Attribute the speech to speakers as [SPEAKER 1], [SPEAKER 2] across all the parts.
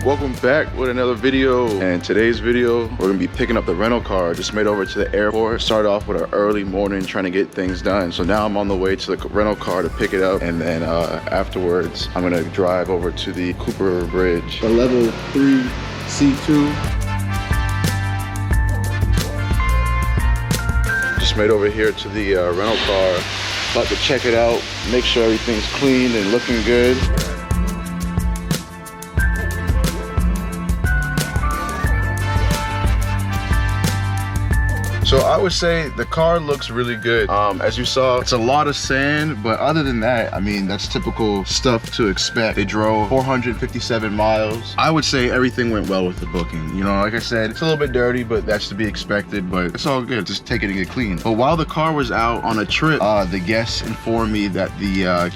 [SPEAKER 1] welcome back with another video. And today's video, we're gonna be picking up the rental car. Just made over to the airport. Started off with an early morning trying to get things done. So now I'm on the way to the rental car to pick it up, and then afterwards I'm gonna drive over to the Cooper Bridge. A level 3 C2. Just made over here to the rental car. About to check it out, make sure everything's clean and looking good. So I would say the car looks really good. As you saw, it's a lot of sand, but other than that, I mean, that's typical stuff to expect. They drove 457 miles. I would say everything went well with the booking. You know, like I said, it's a little bit dirty, but that's to be expected, but it's all good. Just take it and get clean. But while the car was out on a trip, the guests informed me that the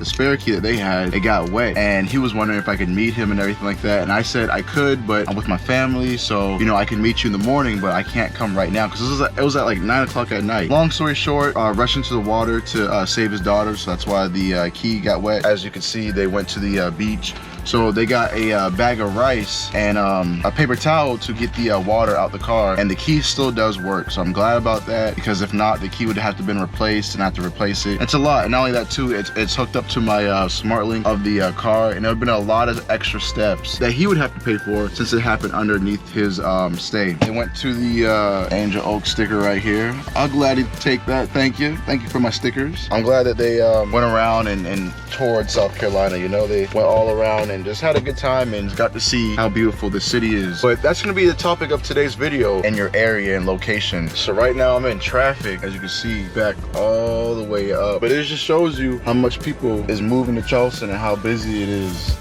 [SPEAKER 1] spare key that they had, it got wet. And he was wondering if I could meet him and everything like that. And I said I could, but I'm with my family, so, you know, I can meet you in the morning, but I can't come right now because it was at like 9 o'clock at night. Long story short, rushed into the water to save his daughter, so that's why the key got wet. As you can see, they went to the beach. So they got a bag of rice and a paper towel to get the water out the car, and the key still does work. So I'm glad about that, because if not, the key would have to been replaced and I have to replace it. It's a lot, and not only that too, it's hooked up to my smart link of the car, and there have been a lot of extra steps that he would have to pay for since it happened underneath his stay. They went to the Angel Oak sticker right here. I'll gladly take that. Thank you for my stickers. I'm glad that they went around and toured South Carolina. You know, they went all around and just had a good time and got to see how beautiful the city is. But that's gonna be the topic of today's video, and your area and location. So right now I'm in traffic, as you can see, back all the way up. But it just shows you how much people is moving to Charleston and how busy it is.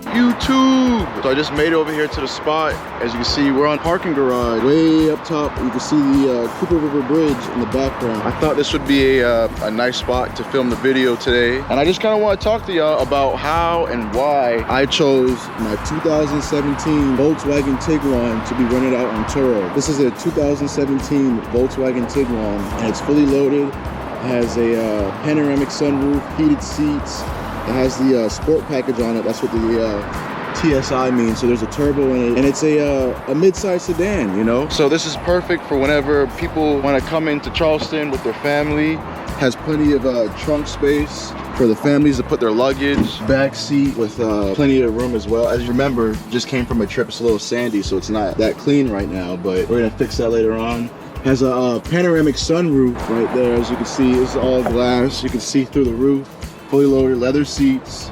[SPEAKER 1] YouTube. So I just made it over here to the spot. As you can see, we're on parking garage. Way up top, you can see the Cooper River Bridge in the background. I thought this would be a nice spot to film the video today. And I just kind of want to talk to y'all about how and why I chose my 2017 Volkswagen Tiguan to be rented out on Turo. This is a 2017 Volkswagen Tiguan, and it's fully loaded. It has a panoramic sunroof, heated seats. It has the sport package on it. That's what the TSI means. So there's a turbo in it, and it's a mid-size sedan, you know? So this is perfect for whenever people want to come into Charleston with their family. Has plenty of trunk space for the families to put their luggage. Back seat with plenty of room as well. As you remember, just came from a trip. It's a little sandy, so it's not that clean right now, but we're gonna fix that later on. Has a panoramic sunroof right there. As you can see, it's all glass. You can see through the roof. Fully loaded, leather seats,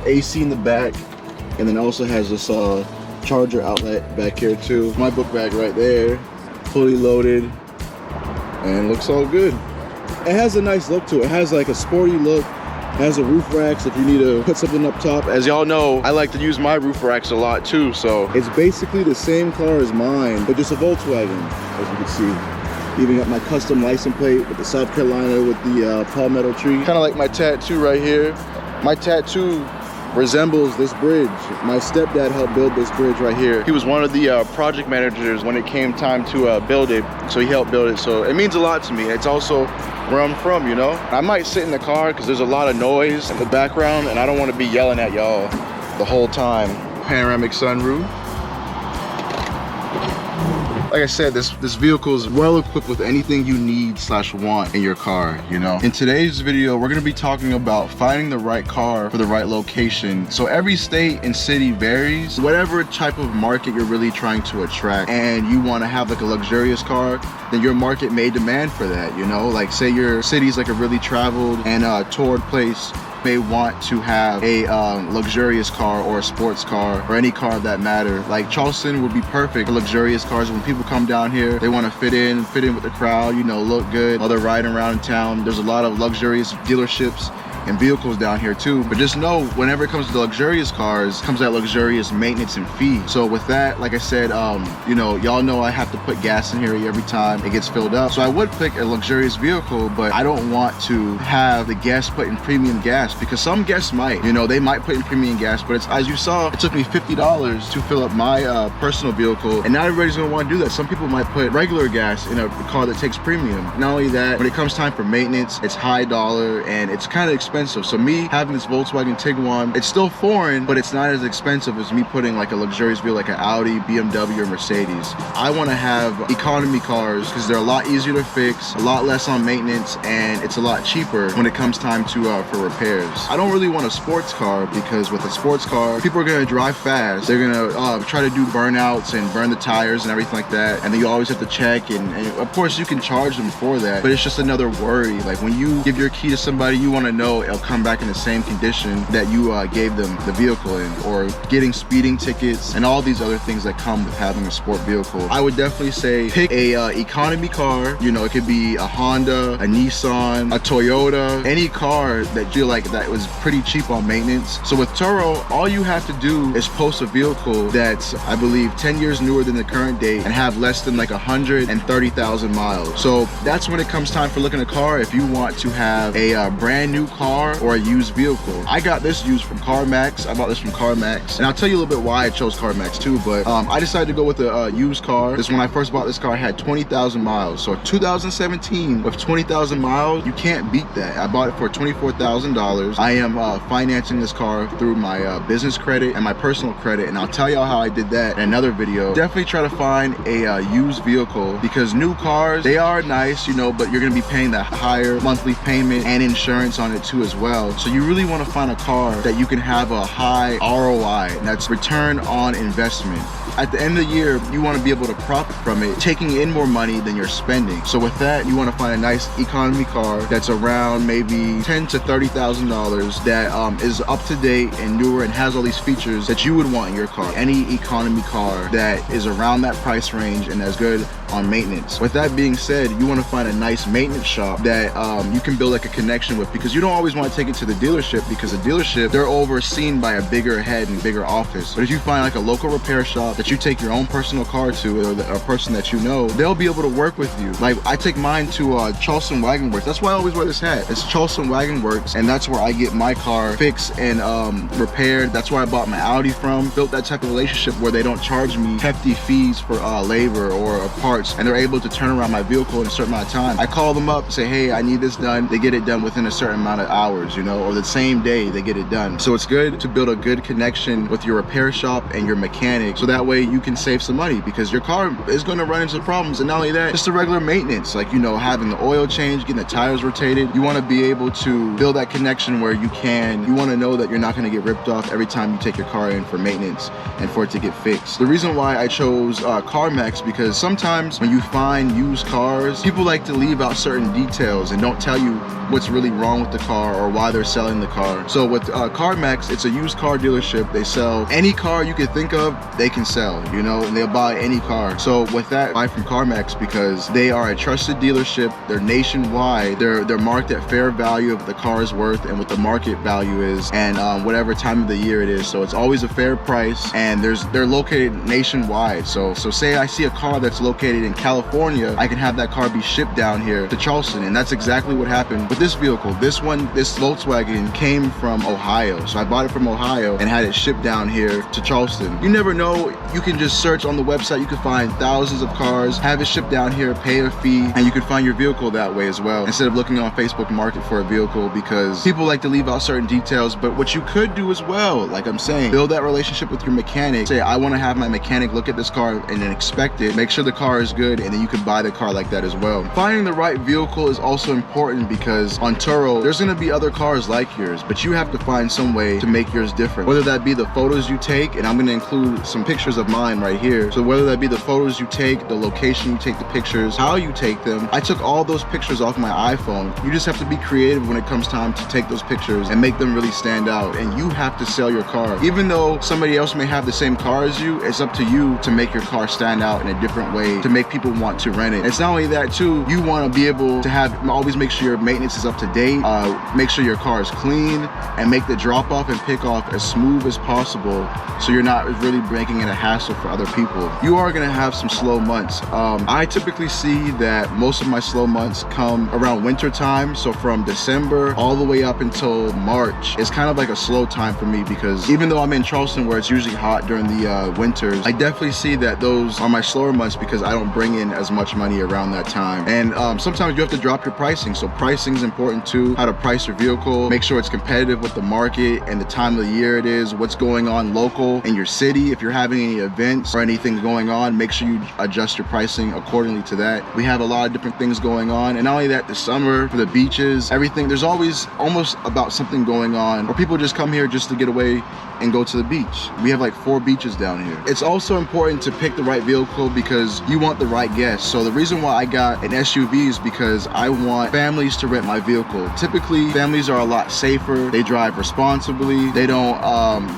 [SPEAKER 1] AC in the back, and then also has this charger outlet back here too. My book bag right there, fully loaded, and looks all good. It has a nice look to it. It has like a sporty look. It has a roof racks if you need to put something up top. As y'all know, I like to use my roof racks a lot too, so. It's basically the same car as mine, but just a Volkswagen, as you can see. Even got my custom license plate with the South Carolina with the palmetto tree. Kind of like my tattoo right here. My tattoo resembles this bridge. My stepdad helped build this bridge right here. He was one of the project managers when it came time to build it. So he helped build it. So it means a lot to me. It's also where I'm from, you know? I might sit in the car because there's a lot of noise in the background, and I don't want to be yelling at y'all the whole time. Panoramic sunroof. Like I said, this vehicle is well equipped with anything you need / want in your car, you know? In today's video, we're gonna be talking about finding the right car for the right location. So every state and city varies. Whatever type of market you're really trying to attract, and you wanna have like a luxurious car, then your market may demand for that, you know? Like say your city's like a really traveled and toured place, may want to have a luxurious car or a sports car or any car of that matter. Like Charleston would be perfect for luxurious cars. When people come down here, they want to fit in with the crowd, you know, look good while they're riding around in town. There's a lot of luxurious dealerships and vehicles down here too. But just know, whenever it comes to luxurious cars, comes that luxurious maintenance and fee. So with that, like I said, you know, y'all know I have to put gas in here every time it gets filled up. So I would pick a luxurious vehicle, but I don't want to have the guests put in premium gas, because some guests might, you know, they might put in premium gas, but it's, as you saw, it took me $50 to fill up my personal vehicle, and not everybody's gonna want to do that. Some people might put regular gas in a car that takes premium. Not only that, when it comes time for maintenance, it's high dollar and it's kind of expensive. So me having this Volkswagen Tiguan, it's still foreign, but it's not as expensive as me putting like a luxurious vehicle like an Audi, BMW, or Mercedes. I want to have economy cars because they're a lot easier to fix, a lot less on maintenance, and it's a lot cheaper when it comes time to for repairs. I don't really want a sports car, because with a sports car, people are gonna drive fast. They're gonna try to do burnouts and burn the tires and everything like that, and then you always have to check, and of course you can charge them for that, but it's just another worry. Like when you give your key to somebody, you want to know it'll come back in the same condition that you gave them the vehicle in, or getting speeding tickets and all these other things that come with having a sport vehicle. I would definitely say pick a economy car. You know, it could be a Honda, a Nissan, a Toyota, any car that you feel like that was pretty cheap on maintenance. So with Turo, all you have to do is post a vehicle that's, I believe, 10 years newer than the current date and have less than like 130,000 miles. So that's when it comes time for looking at a car. If you want to have a brand new car or a used vehicle, I got this used from CarMax. I bought this from CarMax, and I'll tell you a little bit why I chose CarMax too, but I decided to go with a used car. This, when I first bought this car, I had 20,000 miles. So 2017 with 20,000 miles, you can't beat that. I bought it for $24,000. I am financing this car through my business credit and my personal credit, and I'll tell y'all how I did that in another video. Definitely try to find a used vehicle, because new cars, they are nice, you know, but you're gonna be paying that higher monthly payment and insurance on it too as well. So you really want to find a car that you can have a high ROI, and that's return on investment. At the end of the year, you want to be able to profit from it, taking in more money than you're spending. So with that, you want to find a nice economy car that's around maybe $10,000 to $30,000 that is up to date and newer and has all these features that you would want in your car. Any economy car that is around that price range and that's good on maintenance. With that being said, you want to find a nice maintenance shop that you can build like a connection with, because you don't always want to take it to the dealership, because the dealership, they're overseen by a bigger head and bigger office. But if you find like a local repair shop that you take your own personal car to, or a person that you know, they'll be able to work with you. Like I take mine to Charleston Wagon Works. That's why I always wear this hat. It's Charleston Wagon Works, and that's where I get my car fixed and repaired. That's where I bought my Audi from. Built that type of relationship where they don't charge me hefty fees for labor or parts, and they're able to turn around my vehicle in a certain amount of time. I call them up, say, hey, I need this done. They get it done within a certain amount of hours, you know, or the same day they get it done. So it's good to build a good connection with your repair shop and your mechanic, so that way you can save some money, because your car is going to run into problems. And not only that, just the regular maintenance, like, you know, having the oil change, getting the tires rotated. You want to be able to build that connection where you want to know that you're not going to get ripped off every time you take your car in for maintenance and for it to get fixed. The reason why I chose CarMax, because sometimes when you find used cars, people like to leave out certain details and don't tell you what's really wrong with the car or why they're selling the car. So with CarMax, it's a used car dealership. They sell any car you could think of, they can sell, you know, and they'll buy any car. So with that, buy from CarMax, because they are a trusted dealership. They're nationwide. They're marked at fair value of the car's worth and what the market value is, and whatever time of the year it is. So it's always a fair price, and they're located nationwide. So say I see a car that's located in California, I can have that car be shipped down here to Charleston, and that's exactly what happened with this vehicle. This Volkswagen came from Ohio. So I bought it from Ohio and had it shipped down here to Charleston. You never know, you can just search on the website, you can find thousands of cars, have it shipped down here, pay a fee, and you can find your vehicle that way as well, instead of looking on Facebook Market for a vehicle, because people like to leave out certain details. But what you could do as well, like I'm saying, build that relationship with your mechanic. Say, I want to have my mechanic look at this car and then inspect it, make sure the car is good, and then you can buy the car like that as well. Finding the right vehicle is also important, because on Turo, there's going to be other cars like yours, but you have to find some way to make yours different. Whether that be the photos you take, and I'm going to include some pictures of mine right here. So whether that be the photos you take, the location you take the pictures, how you take them. I took all those pictures off my iPhone. You just have to be creative when it comes time to take those pictures and make them really stand out, and you have to sell your car. Even though somebody else may have the same car as you, it's up to you to make your car stand out in a different way to make people want to rent it. It's not only that too, you want to be able to always make sure your maintenance is up to date. make sure your car is clean and make the drop off and pick off as smooth as possible, so you're not really making it a hassle for other people. You are gonna have some slow months. I typically see that most of my slow months come around winter time, so from December all the way up until March is kind of like a slow time for me, because even though I'm in Charleston where it's usually hot during the winters, I definitely see that those are my slower months because I don't bring in as much money around that time. And sometimes you have to drop your pricing, so pricing is important too. How to price your vehicle, make sure it's competitive with the market and the time of the year it is, what's going on local in your city. If you're having any events or anything going on, make sure you adjust your pricing accordingly to that. We have a lot of different things going on, and not only that, the summer, for the beaches, everything, there's always almost about something going on, or people just come here just to get away and go to the beach. We have like 4 beaches down here. It's also important to pick the right vehicle because you want the right guests. So the reason why I got an SUV is because I want families to rent my vehicle. Typically, families are a lot safer. They drive responsibly. They don't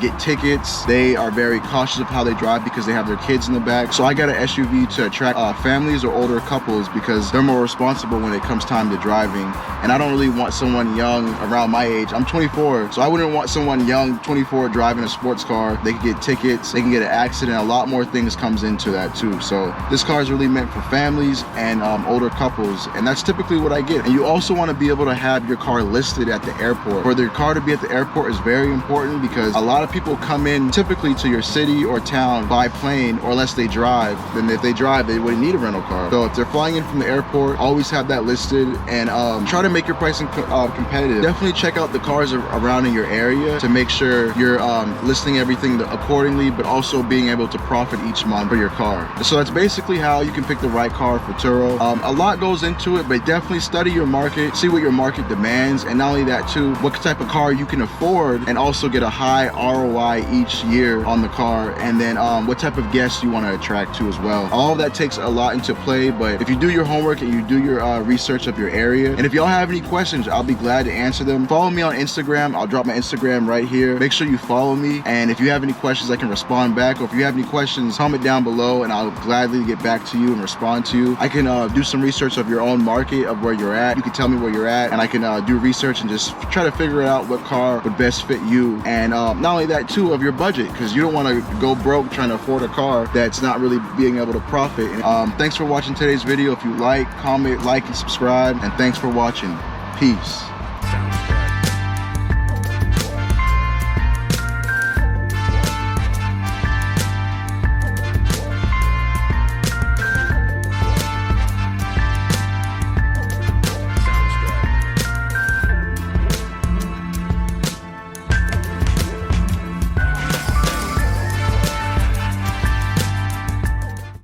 [SPEAKER 1] get tickets. They are very cautious of how they drive because they have their kids in the back. So I got an SUV to attract families or older couples because they're more responsible when it comes time to driving. And I don't really want someone young around my age. I'm 24, so I wouldn't want someone young, 24, driving a sports car. They can get tickets, they can get an accident. A lot more things comes into that too. So this car is really meant for families and older couples, and that's typically what I get. And you also want to be able to have your car listed at the airport. For your car to be at the airport is very important because a lot of people come in typically to your city or town by plane, or unless they drive. Then if they drive, they wouldn't need a rental car. So if they're flying in from the airport, always have that listed, and try to make your pricing competitive. Definitely check out the cars around in your area to make sure you're listing everything accordingly, but also being able to profit each month for your car. So that's basically how you can pick the right car for Turo. A lot goes into it, but definitely study your market, see what your market demands, and not only that too, what type of car you can afford, and also get a high ROI each year on the car, and then what type of guests you want to attract to as well. All of that takes a lot into play, but if you do your homework and you do your research of your area, and if y'all have any questions, I'll be glad to answer them. Follow me on Instagram. I'll drop my Instagram right here. Make sure you follow me, and if you have any questions, I can respond back, or if you have any questions, comment down below and I'll gladly get back to you and respond to you. I can do some research of your own market, of where you're at. You can tell me where you're at, and I can do research and just try to figure out what car would best fit you, and not only that too, of your budget, because you don't want to go broke trying to afford a car that's not really being able to profit. And, thanks for watching today's video. If you like, comment, like, and subscribe, and thanks for watching. Peace.